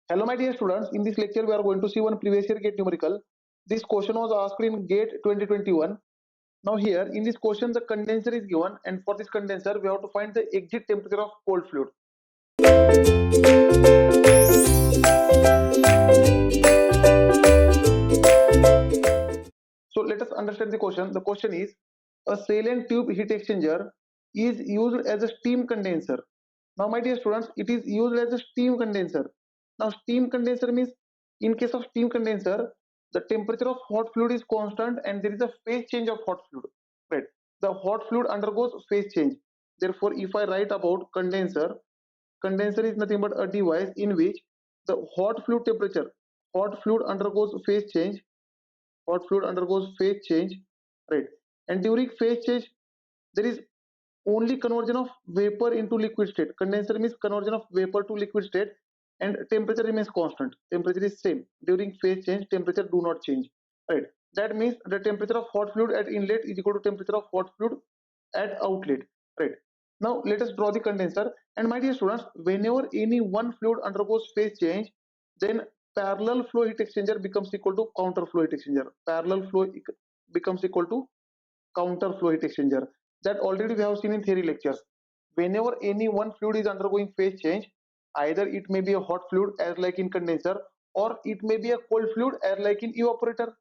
Hello, my dear students. In this lecture, we are going to see one previous year GATE numerical. This question was asked in GATE 2021. Now here, in this question, the condenser is given, and for this condenser, we have to find the exit temperature of cold fluid. So let us understand the question. The question is, a saline tube heat exchanger is used as a steam condenser. Now, my dear students, it is used as a steam condenser. Now, steam condenser means, in case of steam condenser, the temperature of hot fluid is constant and there is a phase change of hot fluid. Right? The hot fluid undergoes phase change. Therefore, if I write about condenser, condenser is nothing but a device in which the hot fluid undergoes phase change. Hot fluid undergoes phase change, right? And during phase change, there is only conversion of vapor into liquid state. Condenser means conversion of vapor to liquid state, and temperature remains constant. Temperature is same during phase change. Temperature do not change, right? That means the temperature of hot fluid at inlet is equal to temperature of hot fluid at outlet, right? Now let us draw the condenser. And my dear students, whenever any one fluid undergoes phase change, then parallel flow heat exchanger becomes equal to counter flow heat exchanger. Parallel flow becomes equal to counter flow heat exchanger. That already we have seen in theory lectures. Whenever any one fluid is undergoing phase change, either it may be a hot fluid as like in condenser, or it may be a cold fluid as like in evaporator,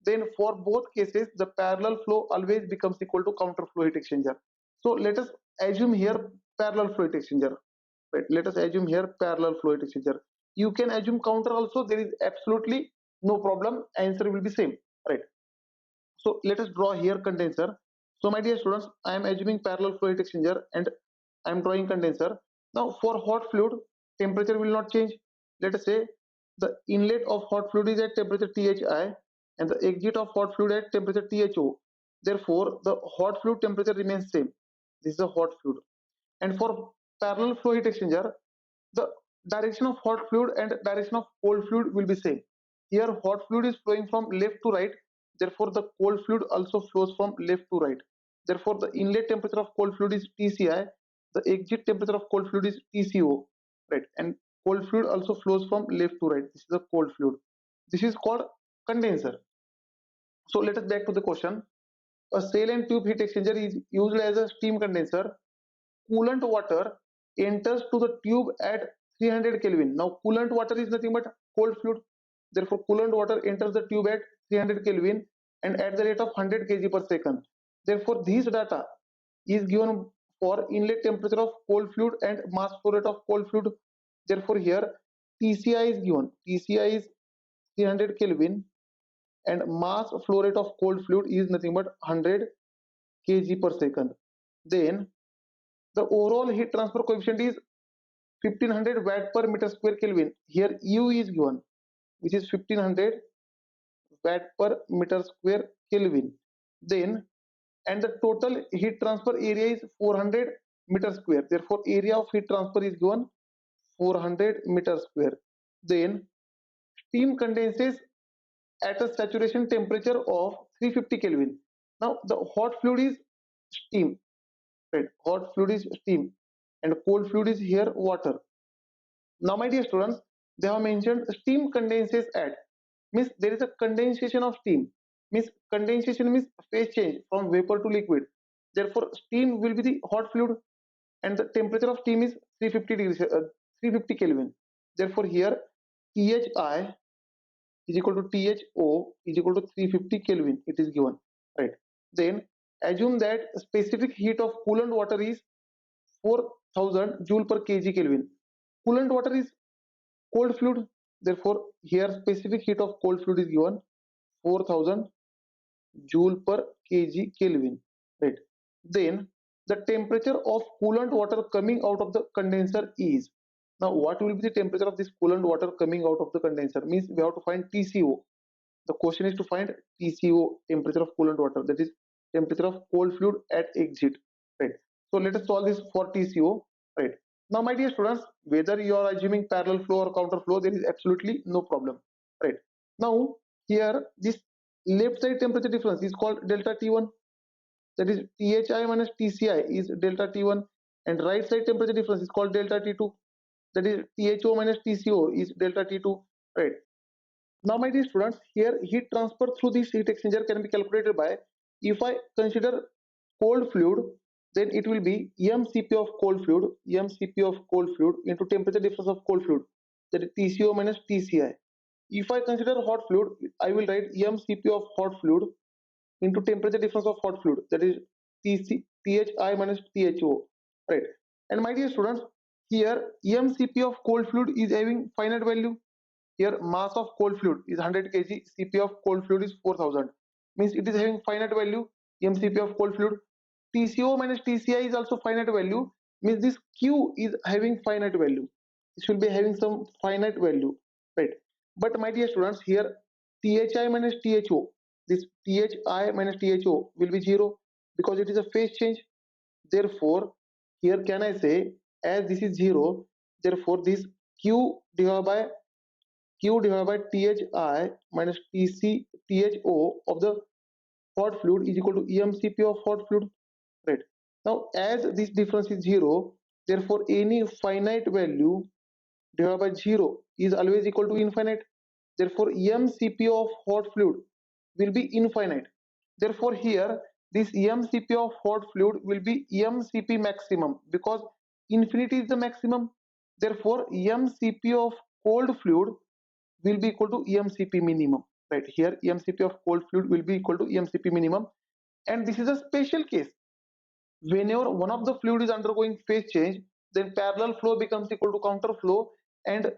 then for both cases the parallel flow always becomes equal to counter flow heat exchanger. So let us assume here parallel flow heat exchanger, right? Let us assume here parallel flow heat exchanger. You can assume counter also, there is absolutely no problem, answer will be same, right? So let us draw here condenser. So my dear students, I am assuming parallel flow heat exchanger and I am drawing condenser. Now for hot fluid, temperature will not change. Let us say the inlet of hot fluid is at temperature Thi and the exit of hot fluid at temperature Tho. Therefore, the hot fluid temperature remains same. This is a hot fluid. And for parallel flow heat exchanger, the direction of hot fluid and direction of cold fluid will be same. Here hot fluid is flowing from left to right, therefore the cold fluid also flows from left to right. Therefore the inlet temperature of cold fluid is Tci, the exit temperature of cold fluid is Tco, right? And cold fluid also flows from left to right. This is a cold fluid. This is called condenser. So let us back to the question. A saline tube heat exchanger is used as a steam condenser. Coolant water enters to the tube at 300 Kelvin. Now coolant water is nothing but cold fluid. Therefore coolant water enters the tube at 300 Kelvin and at the rate of 100 kg per second. Therefore this data is given for inlet temperature of cold fluid and mass flow rate of cold fluid. Therefore here Tci is given. Tci is 300 Kelvin and mass flow rate of cold fluid is nothing but 100 kg per second. Then the overall heat transfer coefficient is 1500 watt per meter square Kelvin. Here U is given, which is 1500 watt per meter square Kelvin. Then, and the total heat transfer area is 400 meter square. Therefore, area of heat transfer is given 400 meter square. Then, steam condenses at a saturation temperature of 350 Kelvin. Now, the hot fluid is steam, right? Hot fluid is steam, and cold fluid is here water. Now, my dear students, they have mentioned steam condenses at, means there is a condensation of steam. Means condensation means phase change from vapor to liquid. Therefore, steam will be the hot fluid, and the temperature of steam is 350 degrees, 350 Kelvin. Therefore, here Thi is equal to Tho is equal to 350 Kelvin. It is given, right? Then assume that specific heat of coolant water is 4000 joule per kg Kelvin. Coolant water is cold fluid, therefore here specific heat of cold fluid is given 4000 joule per kg Kelvin, right? Then the temperature of coolant water coming out of the condenser is, now what will be the temperature of this coolant water coming out of the condenser? Means we have to find Tco. The question is to find Tco, temperature of coolant water, that is temperature of cold fluid at exit, right? So let us solve this for Tco, right? Now my dear students, whether you are assuming parallel flow or counter flow, there is absolutely no problem, right? Now here this left side temperature difference is called delta T1, that is Thi minus Tci is delta T1, and right side temperature difference is called delta T2, that is THO minus TCO is delta T2, right? Now, my dear students, here heat transfer through this heat exchanger can be calculated by, if I consider cold fluid, then it will be mCp of cold fluid, mCp of cold fluid into temperature difference of cold fluid, that is TCO minus TCI. If I consider hot fluid, I will write mCp of hot fluid into temperature difference of hot fluid, that is THI minus THO, right? And my dear students, here mCp of cold fluid is having finite value. Here mass of cold fluid is 100 kg, Cp of cold fluid is 4000, means it is having finite value, mCp of cold fluid. TCO minus TCI is also finite value, means this Q is having finite value. This will be having some finite value, right? But my dear students, here THI minus THO, this THI minus THO will be 0 because it is a phase change. Therefore, here can I say, as this is 0, therefore this Q divided by THI minus THO of the hot fluid is equal to EMCP of hot fluid, right? Now, as this difference is 0, therefore any finite value divided by 0 is always equal to infinite. Therefore, EMCP of hot fluid will be infinite. Therefore, here this EMCP of hot fluid will be EMCP maximum because infinity is the maximum. Therefore, EMCP of cold fluid will be equal to EMCP minimum, right? Here EMCP of cold fluid will be equal to EMCP minimum, and this is a special case. Whenever one of the fluid is undergoing phase change, then parallel flow becomes equal to counter flow, and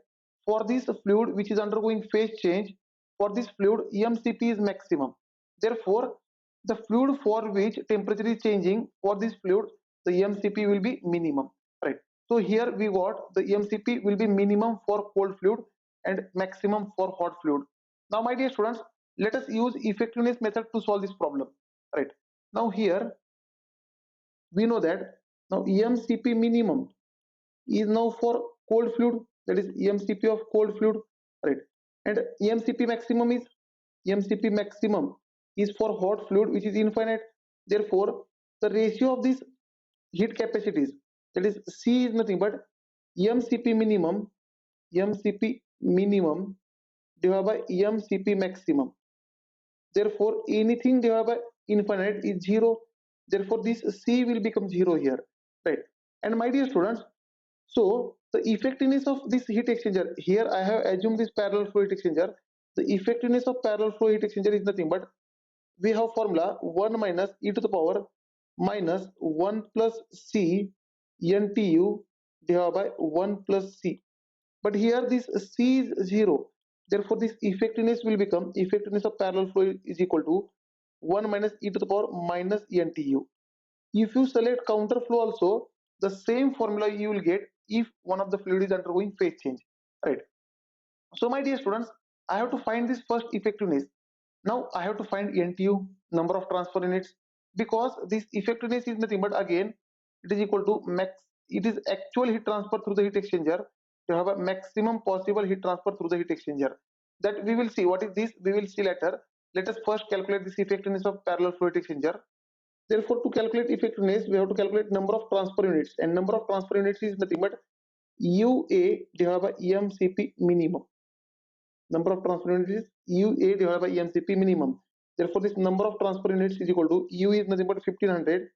for this fluid which is undergoing phase change, for this fluid EMCP is maximum. Therefore, the fluid for which temperature is changing, for this fluid the EMCP will be minimum, right? So here we got the EMCP will be minimum for cold fluid and maximum for hot fluid. Now, my dear students, let us use effectiveness method to solve this problem, right? Now here we know that now EMCP minimum is now for cold fluid, that is EMCP of cold fluid, right? And EMCP maximum is for hot fluid which is infinite. Therefore, the ratio of these heat capacities, that is C, is nothing but EMCP minimum divided by EMCP maximum. Therefore, anything divided by infinite is 0. Therefore, this C will become 0 here, right? And my dear students, so the effectiveness of this heat exchanger, here I have assumed this parallel flow heat exchanger. The effectiveness of parallel flow heat exchanger is nothing but, we have formula 1 minus e to the power minus 1 plus C NTU divided by 1 plus C. But here this C is 0. Therefore, this effectiveness will become, effectiveness of parallel flow is equal to 1 minus e to the power minus NTU. If you select counter flow also, the same formula you will get if one of the fluid is undergoing phase change, right? So, my dear students, I have to find this first effectiveness. Now I have to find NTU, number of transfer units, because this effectiveness is nothing but, again, it is equal to max. It is actual heat transfer through the heat exchanger. You have a maximum possible heat transfer through the heat exchanger. That we will see. What is this? We will see later. Let us first calculate this effectiveness of parallel flow heat exchanger. Therefore, to calculate effectiveness, we have to calculate number of transfer units, and number of transfer units is nothing but UA divided by EMCP minimum. Number of transfer units is UA divided by EMCP minimum. Therefore, this number of transfer units is equal to U is nothing but 1500,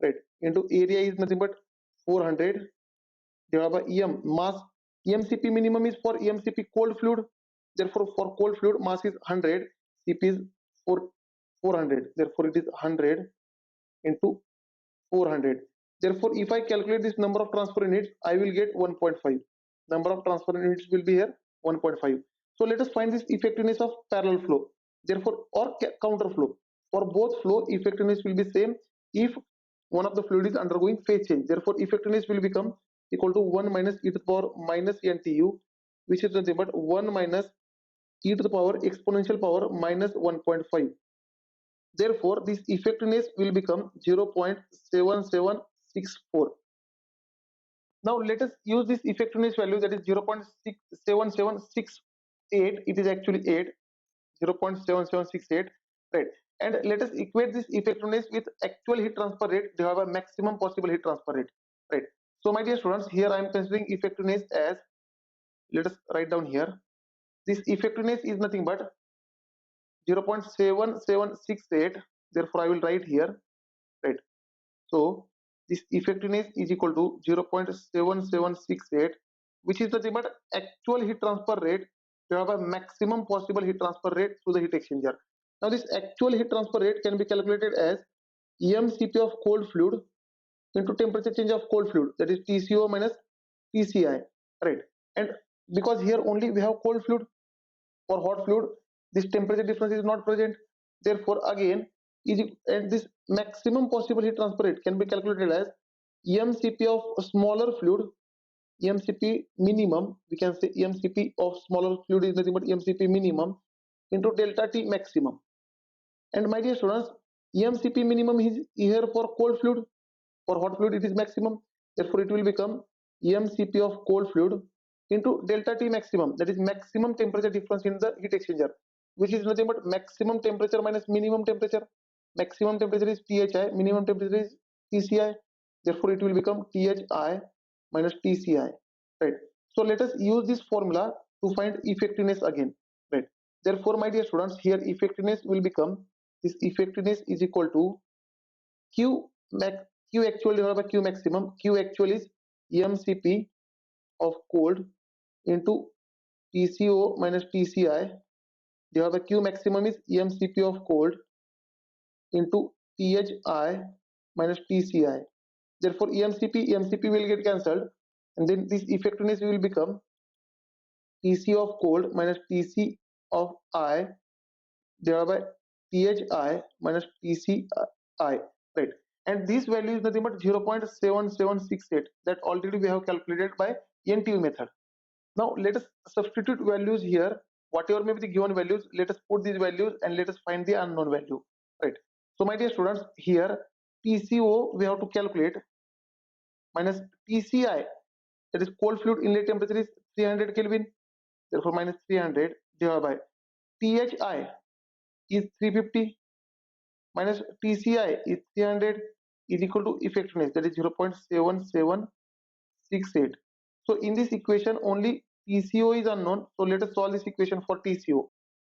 right, into area is nothing but 400 divided by EM mass. EMCP minimum is for EMCP cold fluid. Therefore, for cold fluid mass is 100, CP is 400. Therefore, it is 100 into 400. Therefore, if I calculate this number of transfer units, I will get 1.5. Number of transfer units will be here 1.5. So let us find this effectiveness of parallel flow. Therefore, or counter flow. For both flow, effectiveness will be same if one of the fluid is undergoing phase change. Therefore, effectiveness will become equal to 1 minus e to the power minus NTU, which is nothing but 1 minus e to the power exponential power minus 1.5. Therefore, this effectiveness will become 0.7764. Now, let us use this effectiveness value, that is 0.7768. It is actually 8, 0.7768, right? And let us equate this effectiveness with actual heat transfer rate divided by maximum possible heat transfer rate, right? So my dear students, here I am considering effectiveness as, let us write down here, this effectiveness is nothing but 0.7768, therefore I will write here, right? So this effectiveness is equal to 0.7768, which is nothing but actual heat transfer rate. You have a maximum possible heat transfer rate through the heat exchanger. Now this actual heat transfer rate can be calculated as EMCP of cold fluid into temperature change of cold fluid, that is TCO minus TCI, right? And because here only we have cold fluid, for hot fluid this temperature difference is not present, therefore again and this maximum possible heat transfer rate can be calculated as EMCP of a smaller fluid, EMCP minimum, we can say EMCP of smaller fluid is nothing but EMCP minimum into delta T maximum. And my dear students, EMCP minimum is here for cold fluid, for hot fluid it is maximum, therefore it will become EMCP of cold fluid into delta T maximum, that is maximum temperature difference in the heat exchanger, which is nothing but maximum temperature minus minimum temperature. Maximum temperature is THI, minimum temperature is TCI, therefore it will become THI minus TCI, right? So let us use this formula to find effectiveness again, right? Therefore my dear students, here effectiveness will become, this effectiveness is equal to Q max, Q actual divided by Q maximum. Q actual is EMCP of cold into TCO minus TCI divided by Q maximum is EMCP of cold into THI minus TCI. Therefore EMCP will get cancelled, and then this effectiveness will become TC of cold minus TC of I divided by THI minus TCI, right? And this value is nothing but 0.7768 that already we have calculated by NTU method. Now let us substitute values here, whatever may be the given values, let us put these values and let us find the unknown value, right? So my dear students, here TCO we have to calculate minus TCI, that is cold fluid inlet temperature is 300 Kelvin, therefore minus 300 divided by THI is 350 minus TCI is 300 is equal to effectiveness, that is 0.7768. So in this equation only TCO is unknown, so let us solve this equation for TCO.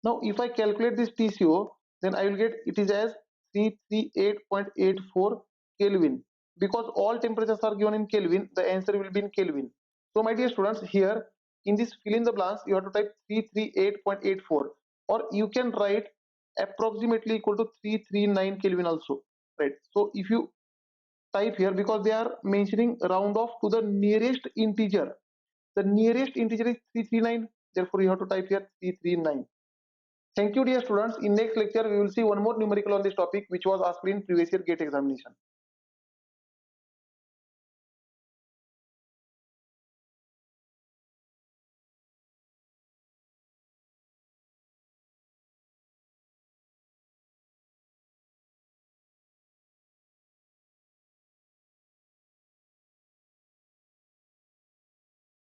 Now if I calculate this TCO, then I will get it is as 338.84 Kelvin. Because all temperatures are given in Kelvin, the answer will be in Kelvin. So my dear students, here in this fill in the blanks you have to type 338.84, or you can write approximately equal to 339 Kelvin also, right? So if you type here, because they are mentioning round off to the nearest integer, the nearest integer is 339, therefore you have to type here 339. Thank you dear students. In next lecture we will see one more numerical on this topic which was asked in previous year GATE examination.